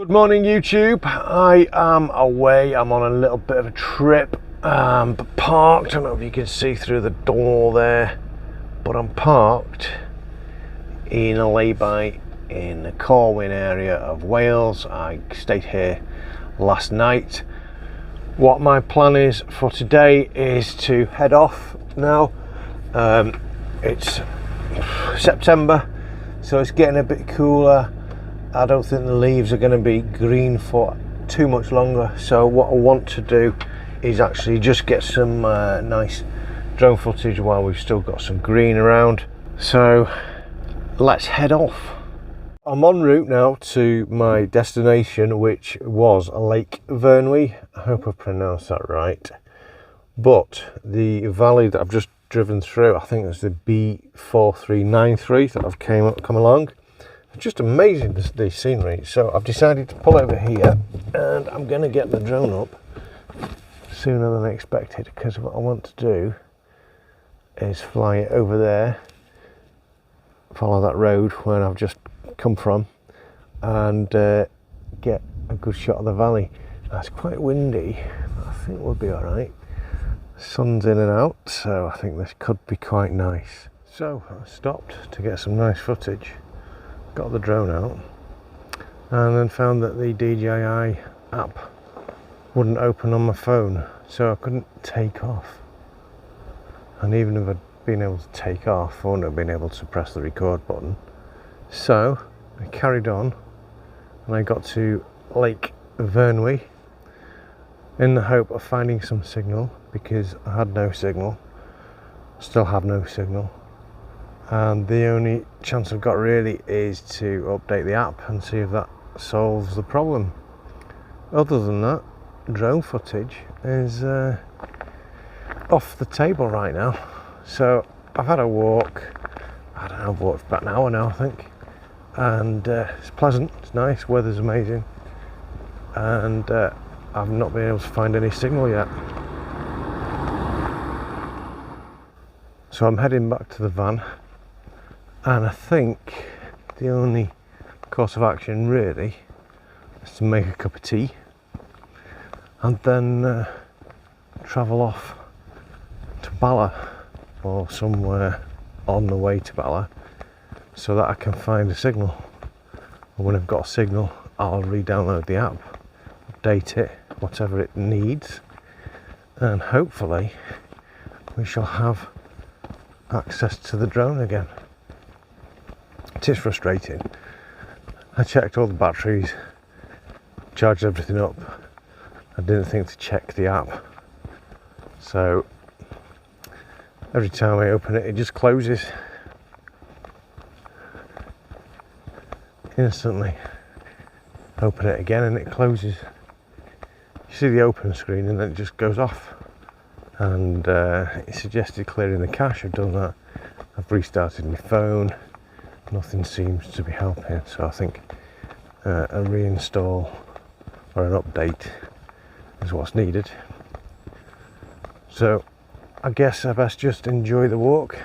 Good morning YouTube. I am away. I'm on a little bit of a trip, parked. I don't know if you can see through the door there, but I'm parked in a lay-by in the Corwin area of Wales. I stayed here last night. What my plan is for today is to head off now. It's September, so it's getting a bit cooler. I don't think the leaves are going to be green for too much longer, so what I want to do is actually just get some nice drone footage while we've still got some green around. So let's head off. I'm en route now to my destination, which was Lake Vyrnwy. I hope I pronounced that right, but the valley that I've just driven through, I think it's the B4393 that I've come along. Just amazing, the scenery. So I've decided to pull over here and I'm going to get the drone up sooner than expected, because what I want to do is fly it over there, follow that road where I've just come from, and get a good shot of the valley. Now, it's quite windy, but I think we'll be alright. Sun's in and out, so I think this could be quite nice. So I stopped to get some nice footage. Got the drone out and then found that the DJI app wouldn't open on my phone, so I couldn't take off. And even if I'd been able to take off, I wouldn't have been able to press the record button. So I carried on and I got to Lake Vyrnwy in the hope of finding some signal, because I had no signal, still have no signal. And the only chance I've got really is to update the app and see if that solves the problem. Other than that, drone footage is off the table right now. So I've had a walk. I don't know, I've walked for about an hour now, I think. And it's pleasant, it's nice, weather's amazing. And I've not been able to find any signal yet. So I'm heading back to the van. And I think the only course of action really is to make a cup of tea and then travel off to Bala or somewhere on the way to Bala, so that I can find a signal. And when I've got a signal, I'll re-download the app, update it, whatever it needs, and hopefully we shall have access to the drone again. It is frustrating. I checked all the batteries, charged everything up. I didn't think to check the app. So every time I open it, it just closes instantly. Open it again and it closes. You see the open screen and then it just goes off. And it suggested clearing the cache. I've done that. I've restarted my phone. Nothing seems to be helping, so I think a reinstall or an update is what's needed. So I guess I best just enjoy the walk.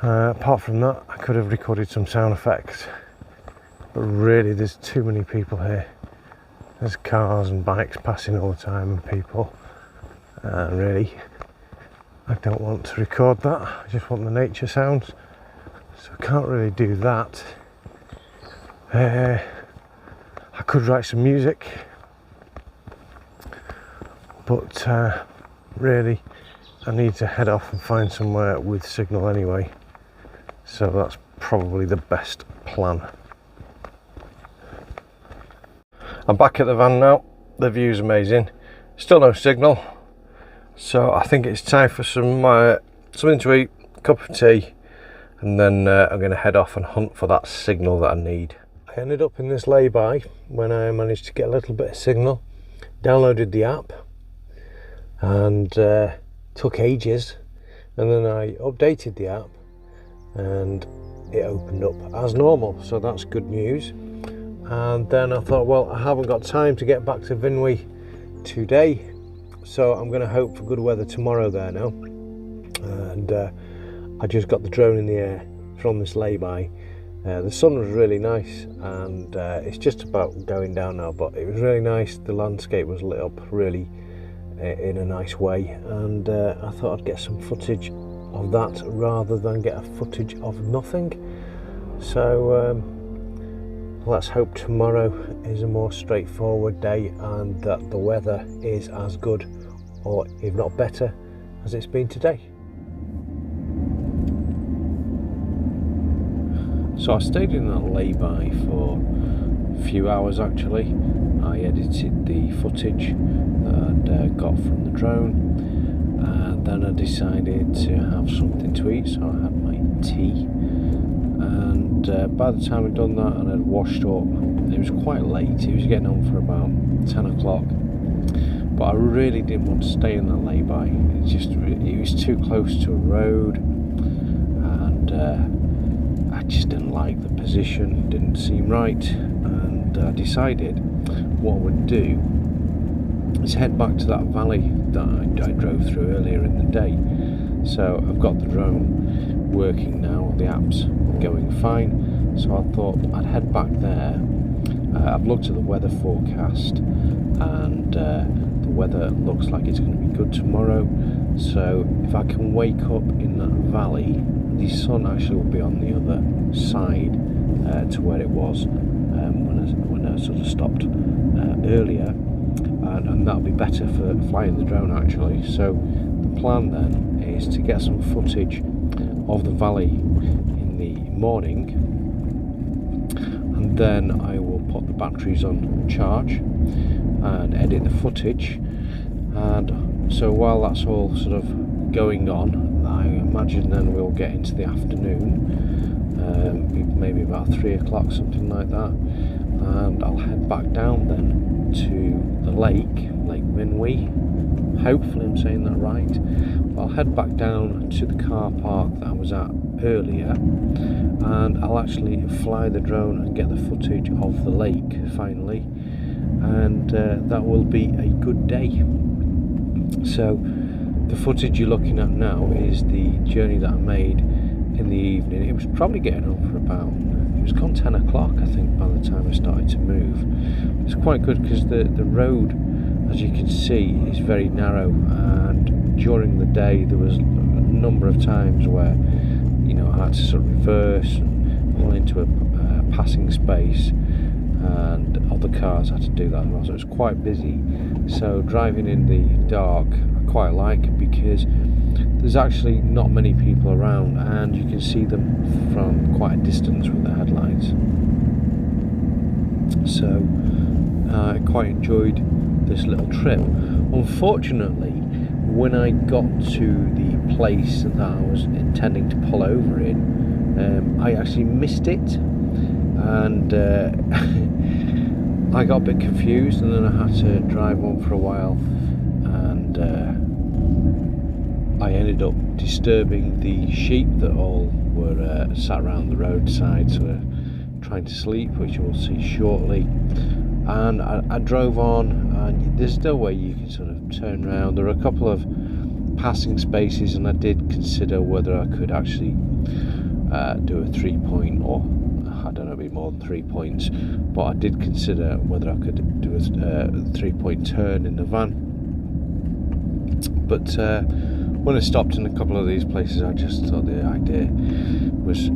Apart from that, I could have recorded some sound effects, but really there's too many people here. There's cars and bikes passing all the time and people. Really, I don't want to record that. I just want the nature sounds. So I can't really do that. I could write some music, but really I need to head off and find somewhere with signal anyway. So that's probably the best plan. I'm back at the van now. The view's amazing. Still no signal. So I think it's time for something to eat, a cup of tea. And then I'm going to head off and hunt for that signal that I need. I ended up in this lay-by when I managed to get a little bit of signal. Downloaded the app and took ages. And then I updated the app and it opened up as normal. So that's good news. And then I thought, well, I haven't got time to get back to Vyrnwy today. So I'm going to hope for good weather tomorrow there now. And I just got the drone in the air from this lay-by The sun was really nice, and it's just about going down now, but it was really nice. The landscape was lit up really in a nice way, and I thought I'd get some footage of that rather than get a footage of nothing. So let's hope tomorrow is a more straightforward day and that the weather is as good, or if not better, as it's been today. So I stayed in that lay-by for a few hours actually. I edited the footage that I'd got from the drone, and then I decided to have something to eat, so I had my tea. And by the time I'd done that and I'd washed up, it was quite late. It was getting on for about 10 o'clock. But I really didn't want to stay in that lay-by. It was too close to a road, and I just didn't like the position, didn't seem right. And I decided what I would do is head back to that valley that I drove through earlier in the day. So I've got the drone working now, the app's going fine, so I thought I'd head back there. I've looked at the weather forecast, and the weather looks like it's going to be good tomorrow, so if I can wake up in that valley, the sun actually will be on the other side to where it was when I sort of stopped earlier, and that'll be better for flying the drone actually. So the plan then is to get some footage of the valley in the morning, and then I will put the batteries on charge and edit the footage. And so while that's all sort of going on, I imagine then we'll get into the afternoon, maybe about 3 o'clock, something like that, and I'll head back down then to the Lake Vyrnwy. Hopefully I'm saying that right. I'll head back down to the car park that I was at earlier, and I'll actually fly the drone and get the footage of the lake finally, and that will be a good day. So the footage you're looking at now is the journey that I made in the evening. It was probably getting on for about, it was gone 10 o'clock I think by the time I started to move. It's quite good because the road, as you can see, is very narrow, and during the day there was a number of times where, you know, I had to sort of reverse and pull into a passing space, and other cars had to do that as well, so it was quite busy. So driving in the dark I quite like, because there's actually not many people around and you can see them from quite a distance with the headlights. So I quite enjoyed this little trip. Unfortunately, when I got to the place that I was intending to pull over in, I actually missed it, and I got a bit confused, and then I had to drive on for a while, and I ended up disturbing the sheep that all were sat around the roadside, sort of trying to sleep, which you will see shortly. And I drove on, and there's no way you can sort of turn around. There are a couple of passing spaces, and I did consider whether I could actually do a 3-point, or I don't know, maybe more than 3 points, but I did consider whether I could do a 3-point turn in the van. But when I stopped in a couple of these places, I just thought the idea was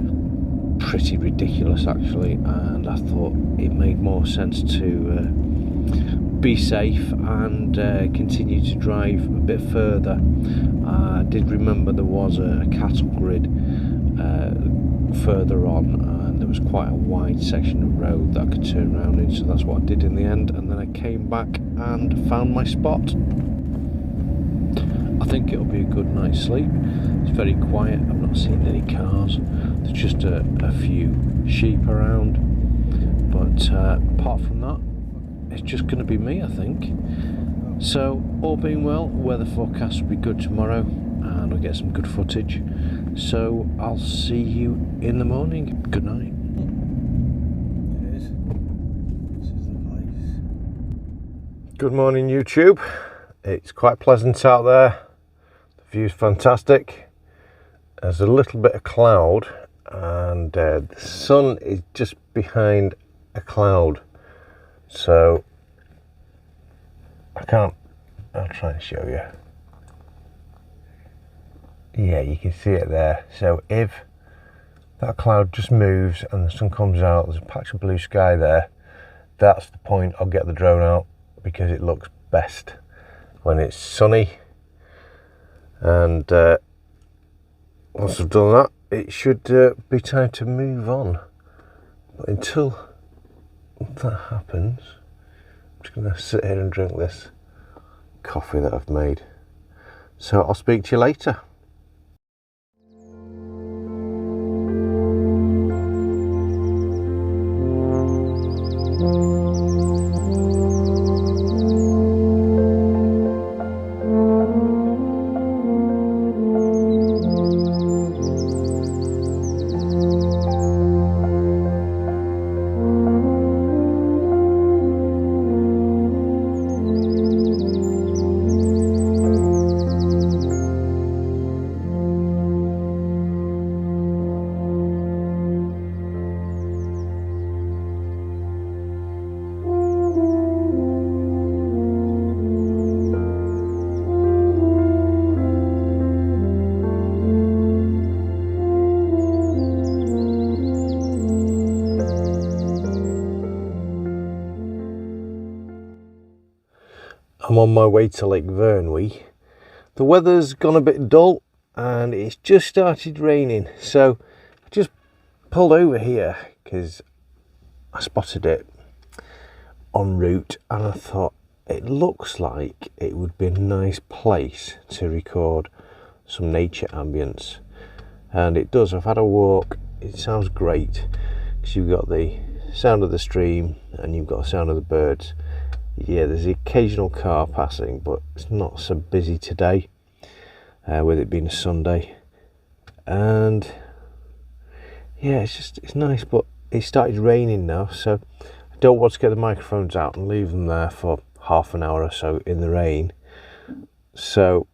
pretty ridiculous actually, and I thought it made more sense to be safe and continue to drive a bit further. I did remember there was a cattle grid further on, and there was quite a wide section of road that I could turn around in, so that's what I did in the end, and then I came back and found my spot. I think it'll be a good night's sleep. It's very quiet, I've not seen any cars, there's just a few sheep around, but apart from that, it's just going to be me, I think. So all being well, weather forecast will be good tomorrow, and I'll get some good footage. So I'll see you in the morning. Good night. It is. This is the place. Good morning, YouTube. It's quite pleasant out there. The view's fantastic. There's a little bit of cloud and the sun is just behind a cloud, so I'll try and show you. Yeah, you can see it there. So if that cloud just moves and the sun comes out, there's a patch of blue sky there, that's the point I'll get the drone out, because it looks best when it's sunny. And once I've done that, it should be time to move on. But until that happens, I'm just going to sit here and drink this coffee that I've made. So I'll speak to you later. I'm on my way to Lake Vyrnwy. The weather's gone a bit dull and it's just started raining, so I just pulled over here because I spotted it en route and I thought it looks like it would be a nice place to record some nature ambience, and it does. I've had a walk, it sounds great because you've got the sound of the stream and you've got the sound of the birds. Yeah, there's the occasional car passing, but it's not so busy today, with it being a Sunday. And yeah, it's nice, but it started raining now, so I don't want to get the microphones out and leave them there for half an hour or so in the rain. So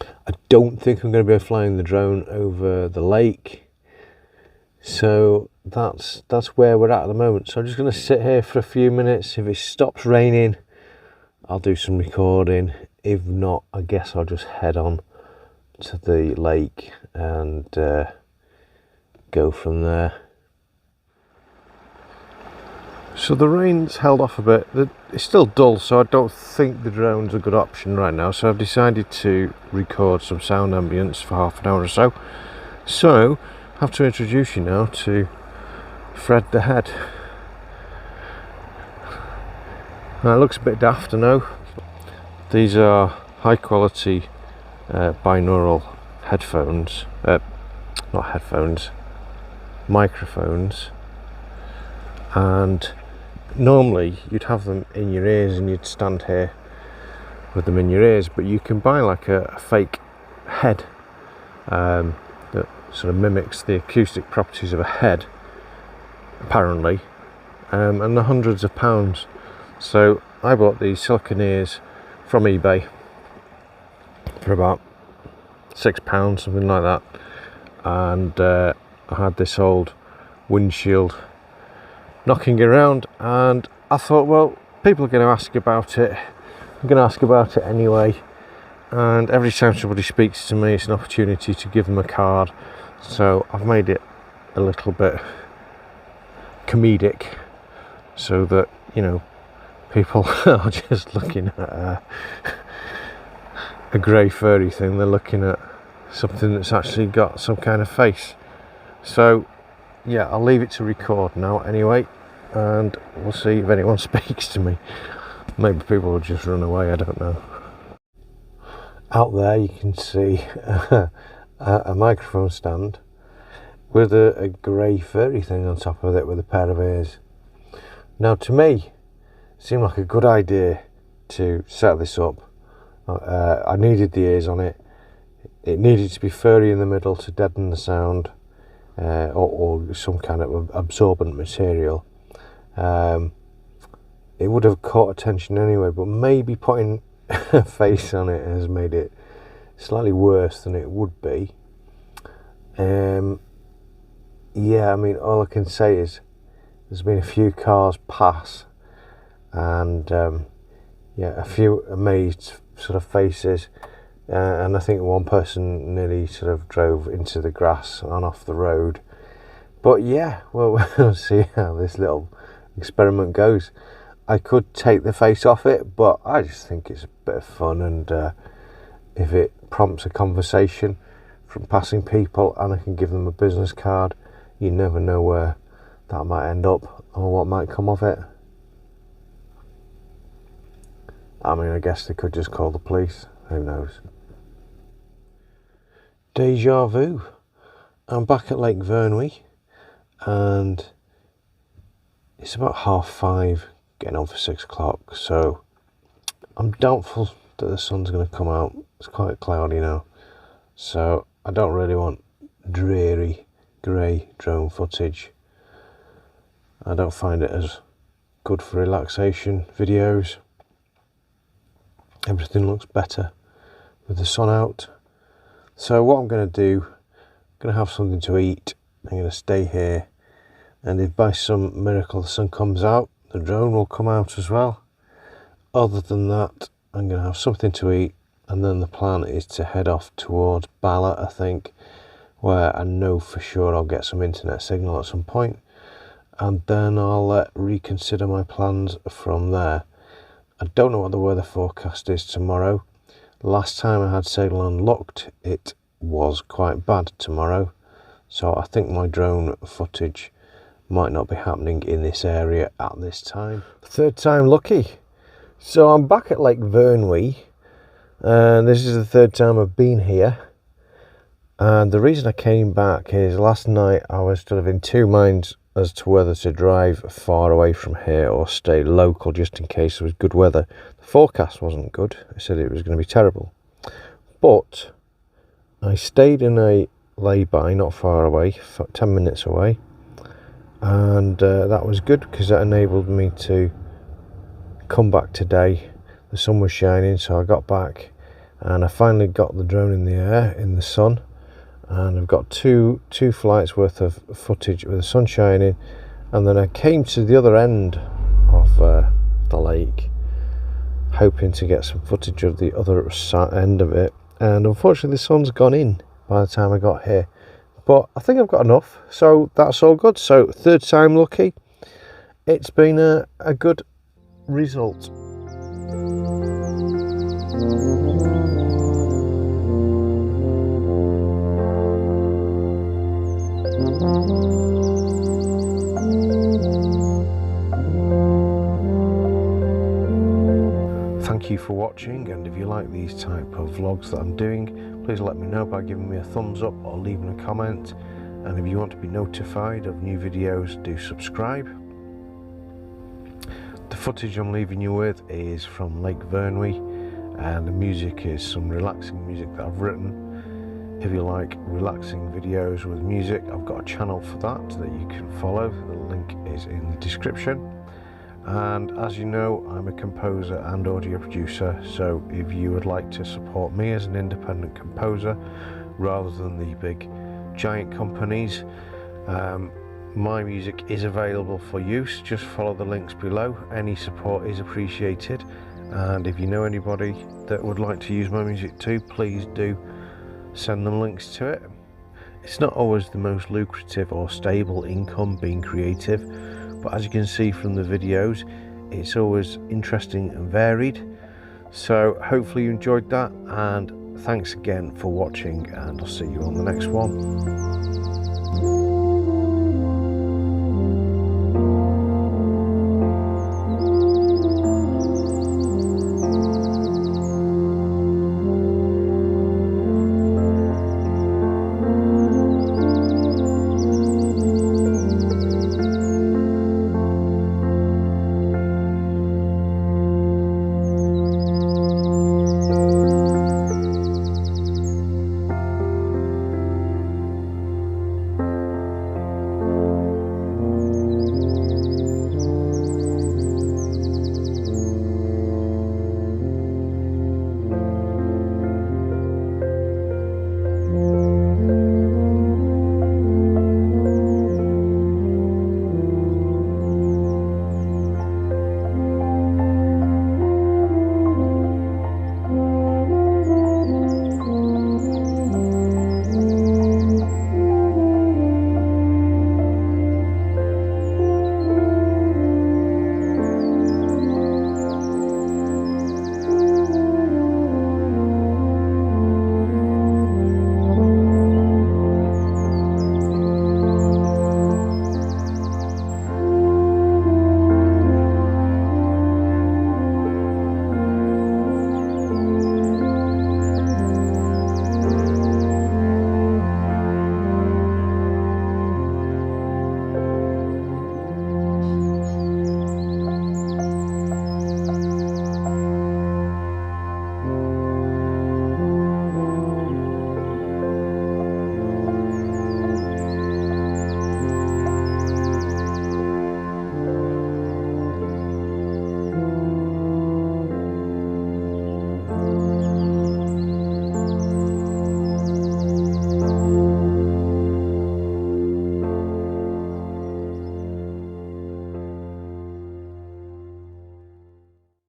I don't think I'm going to be flying the drone over the lake. So that's where we're at the moment. So I'm just going to sit here for a few minutes. If it stops raining, I'll do some recording. If not, I guess I'll just head on to the lake and go from there. So the rain's held off a bit. It's still dull, so I don't think the drone's a good option right now. So I've decided to record some sound ambience for half an hour or so. So I have to introduce you now to Fred the Head. Now, it looks a bit daft, I know. These are high quality binaural headphones, not headphones, microphones, and normally you'd have them in your ears and you'd stand here with them in your ears, but you can buy like a fake head that sort of mimics the acoustic properties of a head, apparently, and they're hundreds of pounds. So I bought these silicone ears from eBay for about £6, something like that, and I had this old windshield knocking around, and I thought, well, people are going to ask about it, I'm going to ask about it anyway, and every time somebody speaks to me it's an opportunity to give them a card. So I've made it a little bit comedic so that, you know, people are just looking at a grey furry thing, they're looking at something that's actually got some kind of face. So yeah, I'll leave it to record now anyway, and we'll see if anyone speaks to me. Maybe people will just run away, I don't know. Out there you can see a microphone stand with a grey furry thing on top of it with a pair of ears. Now, to me, it seemed like a good idea to set this up. I needed the ears on it. It needed to be furry in the middle to deaden the sound, or some kind of absorbent material. It would have caught attention anyway, but maybe putting a face on it has made it slightly worse than it would be. yeah, I mean, all I can say is there's been a few cars pass, and yeah, a few amazed sort of faces, and I think one person nearly sort of drove into the grass and off the road. But yeah, well, we'll see how this little experiment goes. I could take the face off it, but I just think it's a bit of fun, and if it prompts a conversation from passing people and I can give them a business card, you never know where that might end up or what might come of it. I mean, I guess they could just call the police, who knows. Deja vu. I'm back at Lake Vyrnwy, and it's about 5:30, getting on for 6 o'clock, so I'm doubtful that the sun's going to come out. It's quite cloudy now, so I don't really want dreary grey drone footage. I don't find it as good for relaxation videos. Everything looks better with the sun out. So what I'm going to do, I'm going to have something to eat. I'm going to stay here, and if by some miracle the sun comes out, the drone will come out as well. Other than that, I'm going to have something to eat, and then the plan is to head off towards Bala, I think, where I know for sure I'll get some internet signal at some point, and then I'll reconsider my plans from there. I don't know what the weather forecast is tomorrow. Last time I had Sailorland looked, it was quite bad tomorrow, so I think my drone footage might not be happening in this area at this time. Third time lucky. So I'm back at Lake Vyrnwy, and this is the third time I've been here. And the reason I came back is last night I was sort of in two minds as to whether to drive far away from here or stay local just in case there was good weather. The forecast wasn't good. I said it was going to be terrible. But I stayed in a lay-by not far away, 10 minutes away. And that was good because that enabled me to come back today. The sun was shining, so I got back and I finally got the drone in the air in the sun, and I've got two flights worth of footage with the sun shining. And then I came to the other end of the lake hoping to get some footage of the other end of it, and unfortunately the sun's gone in by the time I got here. But I think I've got enough, so that's all good. So third time lucky. It's been a good result. Thank you for watching, and if you like these type of vlogs that I'm doing, please let me know by giving me a thumbs up or leaving a comment. And if you want to be notified of new videos, do subscribe. The footage I'm leaving you with is from Lake Vyrnwy, and the music is some relaxing music that I've written. If you like relaxing videos with music, I've got a channel for that you can follow. The link is in the description. And as you know, I'm a composer and audio producer, so if you would like to support me as an independent composer rather than the big giant companies, my music is available for use. Just follow the links below. Any support is appreciated, and if you know anybody that would like to use my music too, please do send them links to it. It's not always the most lucrative or stable income being creative, but as you can see from the videos, it's always interesting and varied. So hopefully you enjoyed that, and thanks again for watching, and I'll see you on the next one.